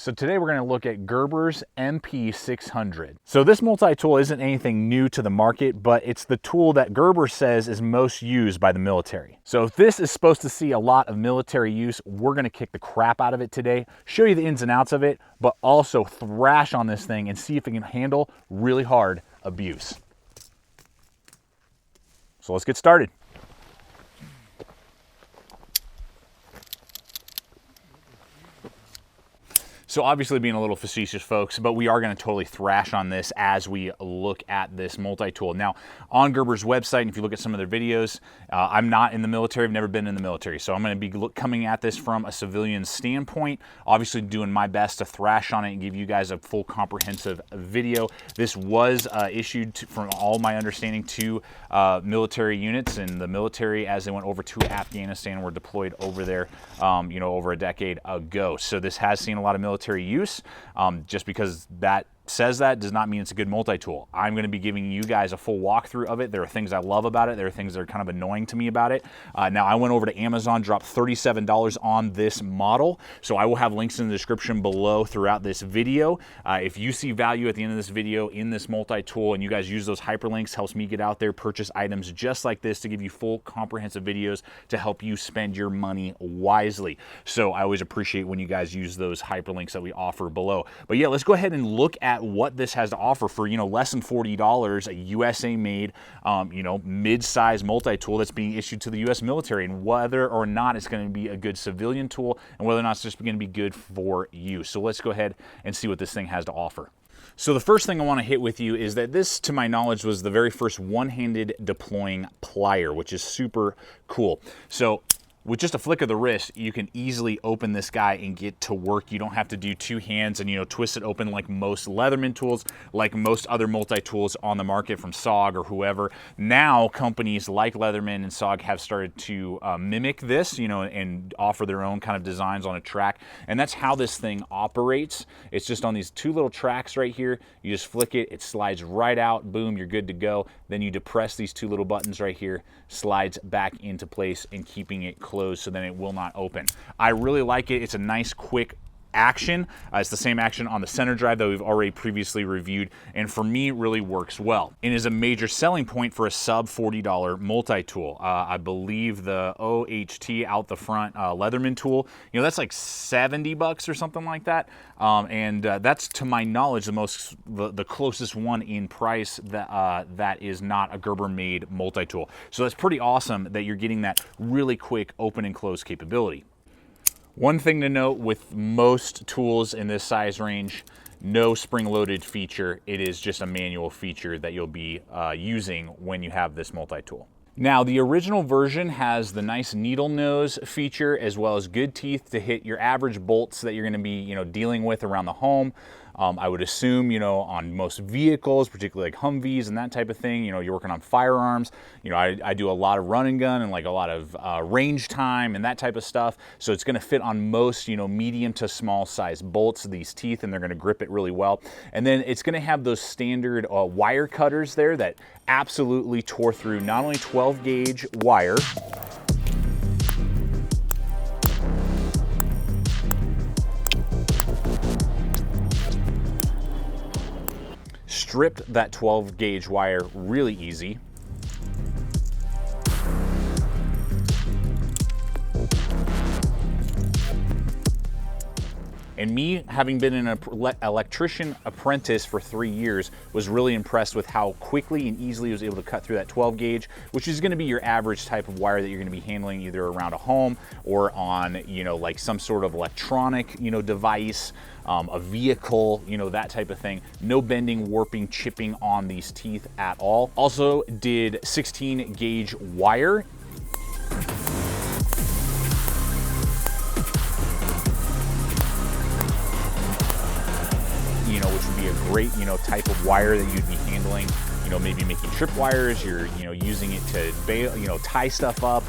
So today we're going to look at Gerber's MP600. So this multi-tool isn't anything new to the market, but it's the tool that Gerber says is most used by the military. So if this is supposed to see a lot of military use, we're going to kick the crap out of it today, show you the ins and outs of it, but also thrash on this thing and see if it can handle really hard abuse. So let's get started. So obviously being a little facetious, folks, but we are going to totally thrash on this as we look at this multi-tool. Now, on Gerber's website, and if you look at some of their videos, I'm not in the military, I've never been in the military, so I'm going to be coming at this from a civilian standpoint, obviously doing my best to thrash on it and give you guys a full comprehensive video. This was issued from all my understanding to military units, and the military, as they went over to Afghanistan, were deployed over there, over a decade ago. So this has seen a lot of military use. Just because that says that does not mean it's a good multi-tool. I'm going to be giving you guys a full walkthrough of it. There are things I love about it. There are things that are kind of annoying to me about it. Now, I went over to Amazon, dropped $37 on this model, so I will have links in the description below throughout this video. If you see value at the end of this video in this multi-tool and you guys use those hyperlinks, helps me get out there, purchase items just like this to give you full comprehensive videos to help you spend your money wisely. So I always appreciate when you guys use those hyperlinks that we offer below. But yeah, let's go ahead and look at what this has to offer for, less than $40, a USA made, mid-size multi-tool that's being issued to the US military, and whether or not it's going to be a good civilian tool and whether or not it's just going to be good for you. So let's go ahead and see what this thing has to offer. So the first thing I want to hit with you is that this, to my knowledge, was the very first one-handed deploying plier, which is super cool. So with just a flick of the wrist, you can easily open this guy and get to work. You don't have to do two hands and, twist it open like most Leatherman tools, like most other multi-tools on the market from SOG or whoever. Now, companies like Leatherman and SOG have started to mimic this, and offer their own kind of designs on a track. And that's how this thing operates. It's just on these two little tracks right here. You just flick it, it slides right out, boom, you're good to go. Then you depress these two little buttons right here, slides back into place and keeping it closed so then it will not open. I really like it. It's a nice quick action. It's the same action on the center drive that we've already previously reviewed, and for me it really works well and is a major selling point for a sub $40 multi-tool. I believe the OHT out the front Leatherman tool, that's like 70 bucks or something like that, and that's, to my knowledge, the closest one in price that is not a Gerber made multi-tool. So that's pretty awesome that you're getting that really quick open and close capability. One thing to note with most tools in this size range, no spring-loaded feature. It is just a manual feature that you'll be using when you have this multi-tool. Now, the original version has the nice needle nose feature as well as good teeth to hit your average bolts that you're going to be, dealing with around the home. I would assume, on most vehicles, particularly like Humvees and that type of thing, you're working on firearms. I do a lot of run and gun and like a lot of range time and that type of stuff. So it's going to fit on most, medium to small size bolts, these teeth, and they're going to grip it really well. And then it's going to have those standard wire cutters there that absolutely tore through not only 12 gauge wire, stripped that 12 gauge wire really easy. And me, having been an electrician apprentice for 3 years, was really impressed with how quickly and easily it was able to cut through that 12 gauge, which is going to be your average type of wire that you're going to be handling either around a home or on, like some sort of electronic, device, a vehicle, that type of thing. No bending, warping, chipping on these teeth at all. Also did 16 gauge wire. Which would be a great, type of wire that you'd be handling, maybe making trip wires, you're, using it to bail, tie stuff up,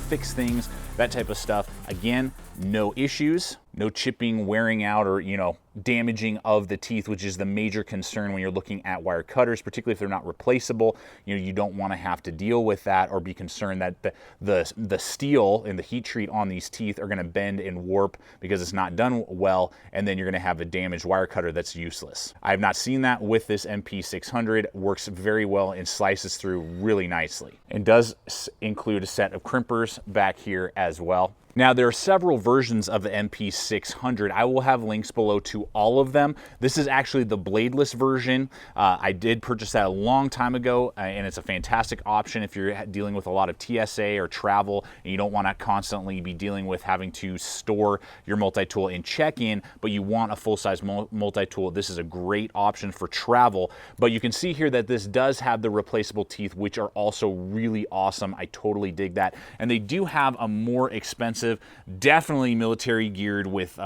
fix things, that type of stuff. Again, no issues. No chipping, wearing out, or, you know, damaging of the teeth, which is the major concern when you're looking at wire cutters, particularly if they're not replaceable. You know, you don't want to have to deal with that or be concerned that the steel and the heat treat on these teeth are going to bend and warp because it's not done well, and then you're going to have a damaged wire cutter that's useless. I have not seen that with this MP600. Works very well and slices through really nicely, and does include a set of crimpers back here as well. Now, there are several versions of the MP600. I will have links below to all of them. This is actually the bladeless version. I did purchase that a long time ago, and it's a fantastic option if you're dealing with a lot of TSA or travel, and you don't want to constantly be dealing with having to store your multi-tool in check-in, but you want a full-size multi-tool. This is a great option for travel. But you can see here that this does have the replaceable teeth, which are also really awesome. I totally dig that. And they do have a more expensive, definitely military geared with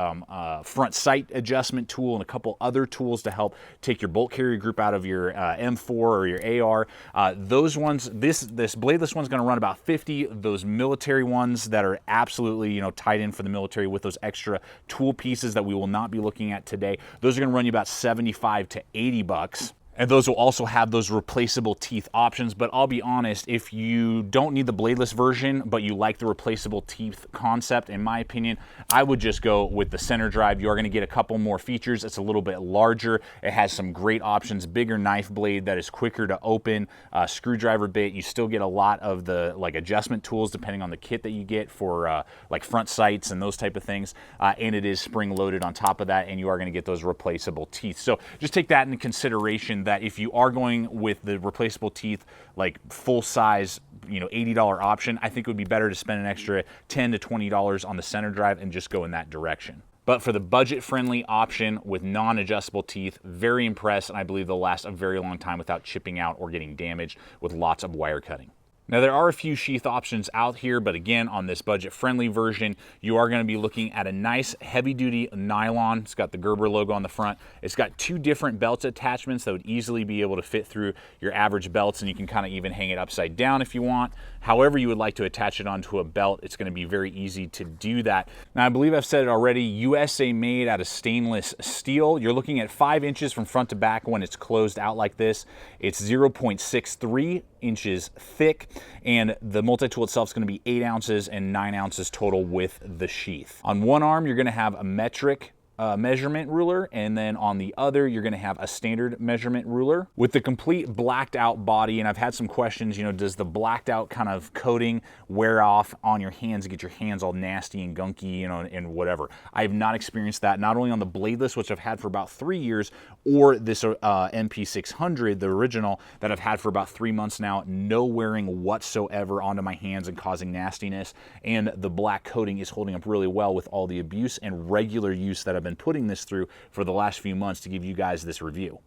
front sight adjustment tool and a couple other tools to help take your bolt carrier group out of your M4 or your AR. Those ones, this bladeless one's going to run about 50. Those military ones that are absolutely, you know, tied in for the military with those extra tool pieces that we will not be looking at today, those are going to run you about 75 to 80 bucks. And those will also have those replaceable teeth options. But I'll be honest, if you don't need the bladeless version, but you like the replaceable teeth concept, in my opinion, I would just go with the center drive. You are going to get a couple more features. It's a little bit larger. It has some great options, bigger knife blade that is quicker to open, screwdriver bit. You still get a lot of the like adjustment tools depending on the kit that you get for like front sights and those type of things. And it is spring loaded on top of that, and you are going to get those replaceable teeth. So just take that into consideration, that if you are going with the replaceable teeth, like full size, you know, $80 option, I think it would be better to spend an extra $10 to $20 on the center drive and just go in that direction. But for the budget-friendly option with non-adjustable teeth, very impressed, and I believe they'll last a very long time without chipping out or getting damaged with lots of wire cutting. Now, there are a few sheath options out here, but again, on this budget-friendly version, you are going to be looking at a nice heavy-duty nylon. It's got the Gerber logo on the front. It's got two different belt attachments that would easily be able to fit through your average belts, and you can kind of even hang it upside down if you want. However you would like to attach it onto a belt, it's going to be very easy to do that. Now, I believe I've said it already, USA made out of stainless steel. You're looking at 5 inches from front to back when it's closed out like this. It's 0.63 inches thick, and the multi-tool itself is going to be 8 ounces and 9 ounces total with the sheath. On one arm, you're going to have a metric measurement ruler, and then on the other you're going to have a standard measurement ruler with the complete blacked out body. And I've had some questions, you know, does the blacked out kind of coating wear off on your hands and get your hands all nasty and gunky, you know, and whatever? I have not experienced that, not only on the bladeless, which I've had for about 3 years, or this MP600, the original, that I've had for about 3 months now. No wearing whatsoever onto my hands and causing nastiness, and the black coating is holding up really well with all the abuse and regular use that I've been putting this through for the last few months to give you guys this review.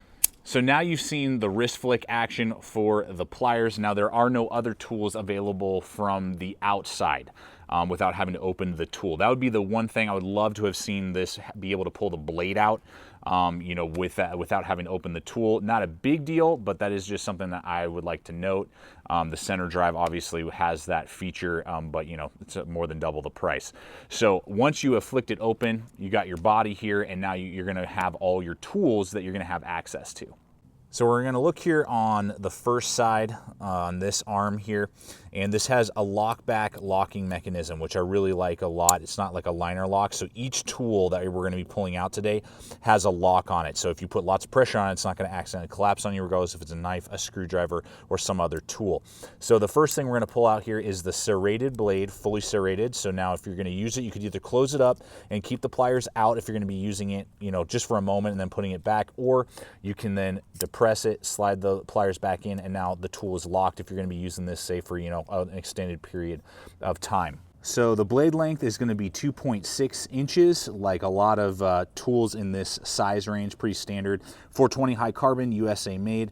So now you've seen the wrist flick action for the pliers. Now there are no other tools available from the outside without having to open the tool. That would be the one thing I would love to have seen, this be able to pull the blade out, you know, without having to open the tool. Not a big deal, but that is just something that I would like to note. The center drive obviously has that feature, but you know, it's more than double the price. So once you have flicked it open, you got your body here, and now you're going to have all your tools that you're going to have access to. So we're going to look here on the first side on this arm here, and this has a lockback locking mechanism, which I really like a lot. It's not like a liner lock, so each tool that we're going to be pulling out today has a lock on it. So if you put lots of pressure on it, it's not going to accidentally collapse on you, regardless if it's a knife, a screwdriver, or some other tool. So the first thing we're going to pull out here is the serrated blade, fully serrated. So now if you're going to use it, you could either close it up and keep the pliers out if you're going to be using it, you know, just for a moment and then putting it back, or you can then depress it, slide the pliers back in, and now the tool is locked if you're going to be using this, say, for, you know, an extended period of time. So the blade length is going to be 2.6 inches, like a lot of tools in this size range, pretty standard. 420 high carbon, USA made,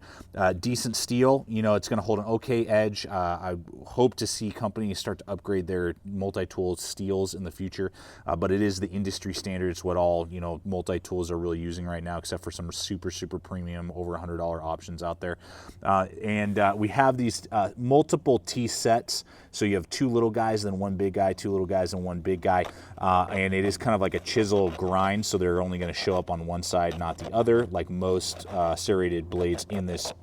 decent steel. You know, it's going to hold an okay edge. I hope to see companies start to upgrade their multi-tool steels in the future, but it is the industry standard. It's what all, you know, multi-tools are really using right now, except for some super premium, over $100 options out there. We have these multiple T sets. So you have 2 little guys, then 1 big guy. guy, 2 little guys and 1 big guy, and it is kind of like a chisel grind, so they're only going to show up on one side, not the other, like most serrated blades in this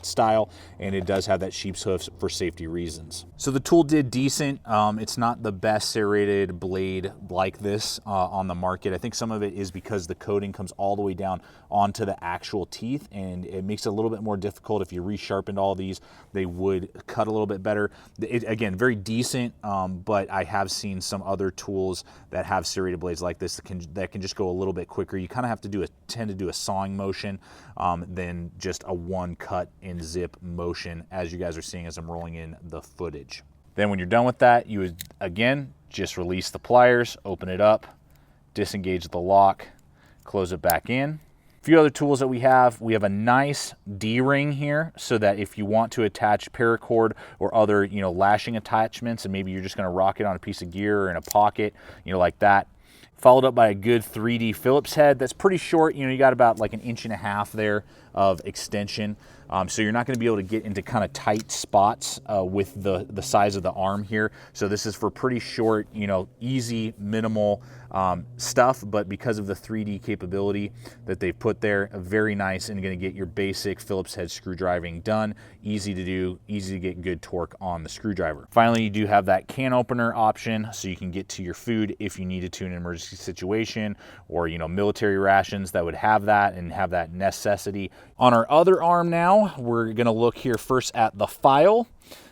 style, and it does have that sheep's hoofs for safety reasons. So the tool did decent. It's not the best serrated blade like this on the market. I think some of it is because the coating comes all the way down onto the actual teeth, and it makes it a little bit more difficult. If you resharpened all these, they would cut a little bit better. Again, very decent, but I have seen some other tools that have serrated blades like this that can just go a little bit quicker. You kind of have to tend to do a sawing motion than just a one cut and zip motion, as you guys are seeing as I'm rolling in the footage. Then when you're done with that, you would again just release the pliers, open it up, disengage the lock, close it back in. A few other tools that we have a nice D-ring here, so that if you want to attach paracord or other, you know, lashing attachments, and maybe you're just going to rock it on a piece of gear or in a pocket, you know, like that. Followed up by a good 3D Phillips head that's pretty short. You know, you got about like 1.5 inches there of extension. So you're not going to be able to get into kind of tight spots with the size of the arm here. So this is for pretty short, you know, easy, minimal stuff, but because of the 3D capability that they've put there, very nice, and going to get your basic Phillips head screwdriving done. Easy to do, easy to get good torque on the screwdriver. Finally, you do have that can opener option, so you can get to your food if you needed to in an emergency situation, or, you know, military rations that would have that and have that necessity. On our other arm now, we're going to look here first at the file.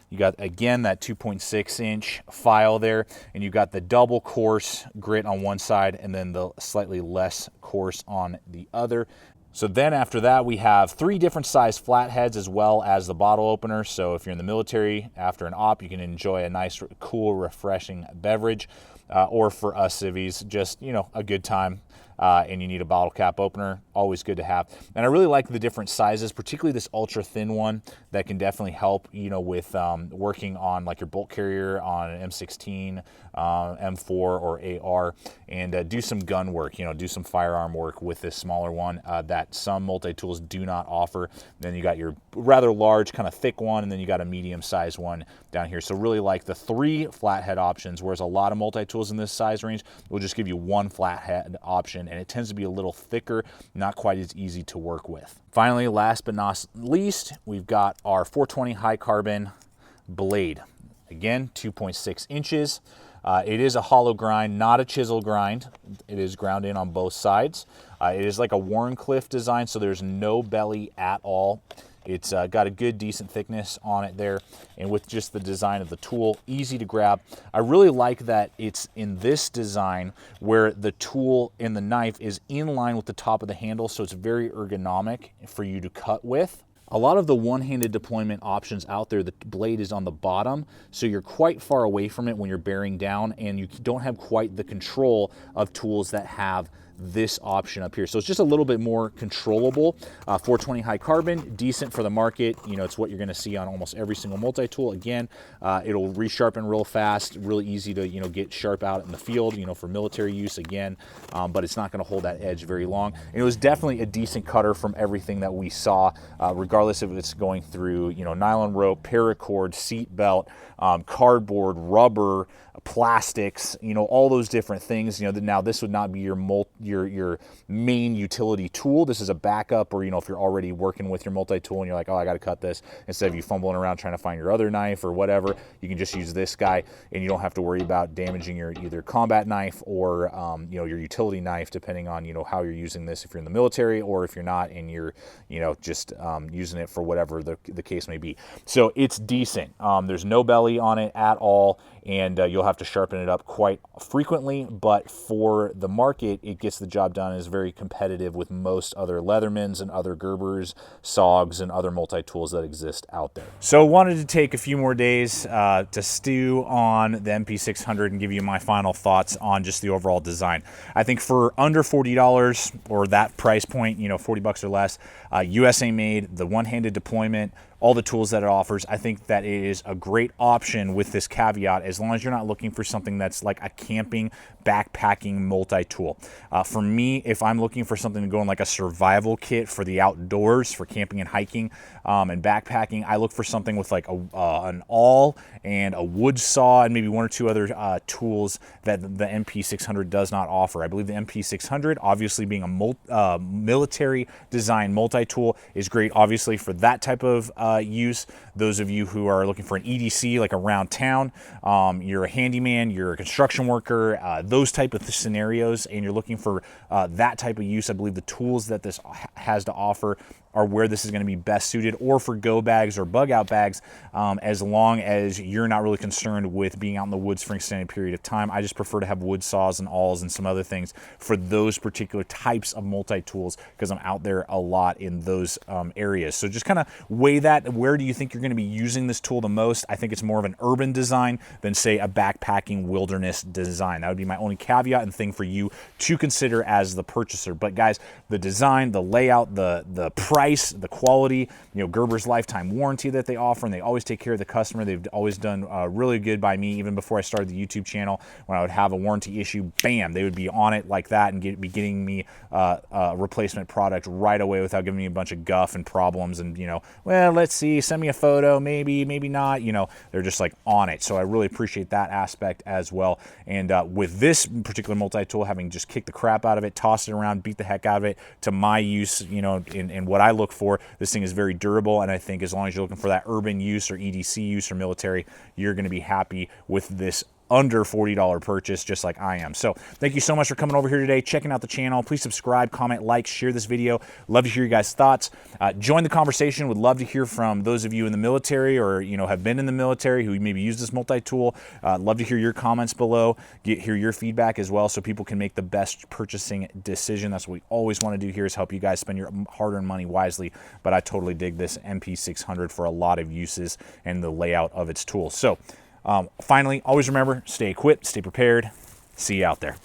You got, again, that 2.6-inch file there, and you got the double coarse grit on one side and then the slightly less coarse on the other. So then after that, we have 3 different size flatheads as well as the bottle opener. So if you're in the military, after an op, you can enjoy a nice, cool, refreshing beverage. Or for us civvies, just, you know, a good time. And you need a bottle cap opener, always good to have. And I really like the different sizes, particularly this ultra thin one that can definitely help, you know, with working on like your bolt carrier on an M16, M4 or AR, and do some gun work, you know, do some firearm work with this smaller one that some multi-tools do not offer. Then you got your rather large, kind of thick one, and then you got a medium-sized one down here. So really like the 3 flathead options, whereas a lot of multi-tools in this size range will just give you 1 flathead option, and it tends to be a little thicker, not quite as easy to work with. Finally, last but not least, we've got our 420 high carbon blade. Again, 2.6 inches. It is a hollow grind, not a chisel grind. It is ground in on both sides. It is like a Warncliffe design, so there's no belly at all. It's got a good, decent thickness on it there, and with just the design of the tool, easy to grab. I really like that it's in this design where the tool and the knife is in line with the top of the handle, so it's very ergonomic for you to cut with. A lot of the one-handed deployment options out there, the blade is on the bottom, so you're quite far away from it when you're bearing down, and you don't have quite the control of tools that have this option up here. So it's just a little bit more controllable. 420 high carbon, decent for the market. You know, it's what you're going to see on almost every single multi-tool. Again, it'll resharpen real fast, really easy to, you know, get sharp out in the field, you know, for military use again, but it's not going to hold that edge very long. And it was definitely a decent cutter from everything that we saw, regardless if it's going through, you know, nylon rope, paracord, seat belt, cardboard, rubber, plastics, you know, all those different things. You know, now this would not be your main utility tool. This is a backup, or, you know, if you're already working with your multi-tool and you're like, oh, I got to cut this, instead of you fumbling around trying to find your other knife or whatever, you can just use this guy, and you don't have to worry about damaging your either combat knife or you know, your utility knife, depending on, you know, how you're using this, if you're in the military or if you're not and you're, you know, just using it for whatever the case may be. So it's decent. There's no belly on it at all, and you'll have to sharpen it up quite frequently, but for the market, it gets the job done. Is very competitive with most other Leathermans and other Gerbers, SOGs, and other multi-tools that exist out there. So wanted to take a few more days to stew on the MP600 and give you my final thoughts on just the overall design. I think for under $40 or that price point, you know, $40 or less, USA made, the one-handed deployment, all the tools that it offers. I think that it is a great option with this caveat, as long as you're not looking for something that's like a camping, backpacking multi-tool. For me, if I'm looking for something to go in like a survival kit for the outdoors, for camping and hiking and backpacking, I look for something with like an awl and a wood saw and maybe one or two other tools that the MP600 does not offer. I believe the MP600, obviously being a military design multi-tool, is great obviously for that type of use. Those of you who are looking for an EDC like around town, you're a handyman, you're a construction worker, those type of scenarios, and you're looking for that type of use, I believe the tools that this has to offer are where this is going to be best suited, or for go bags or bug out bags, as long as you're not really concerned with being out in the woods for an extended period of time. I just prefer to have wood saws and awls and some other things for those particular types of multi-tools, because I'm out there a lot in those areas. So just kind of weigh that. Where do you think you're going to be using this tool the most? I think it's more of an urban design than, say, a backpacking wilderness design. That would be my only caveat and thing for you to consider as the purchaser. But guys, the design, the layout, the price, the quality, you know, Gerber's lifetime warranty that they offer, and they always take care of the customer. They've always done really good by me. Even before I started the YouTube channel, when I would have a warranty issue, bam, they would be on it like that and be getting me a replacement product right away without giving me a bunch of guff and problems and, you know, well, let's see, send me a photo, maybe not, you know, they're just like on it. So I really appreciate that aspect as well. And with this particular multi-tool, having just kicked the crap out of it, tossed it around, beat the heck out of it, to my use, you know, in what I look for, this thing is very durable. And I think as long as you're looking for that urban use or EDC use or military, you're going to be happy with this under $40 purchase, just like I am. So thank you so much for coming over here today, checking out the channel. Please subscribe, comment, like, share this video. Love to hear you guys' thoughts. Join the conversation. Would love to hear from those of you in the military, or, you know, have been in the military, who maybe use this multi-tool. Love to hear your comments below, hear your feedback as well, so people can make the best purchasing decision. That's what we always want to do here, is help you guys spend your hard-earned money wisely. But I totally dig this MP600 for a lot of uses and the layout of its tools. So finally, always remember, stay equipped, stay prepared. See you out there.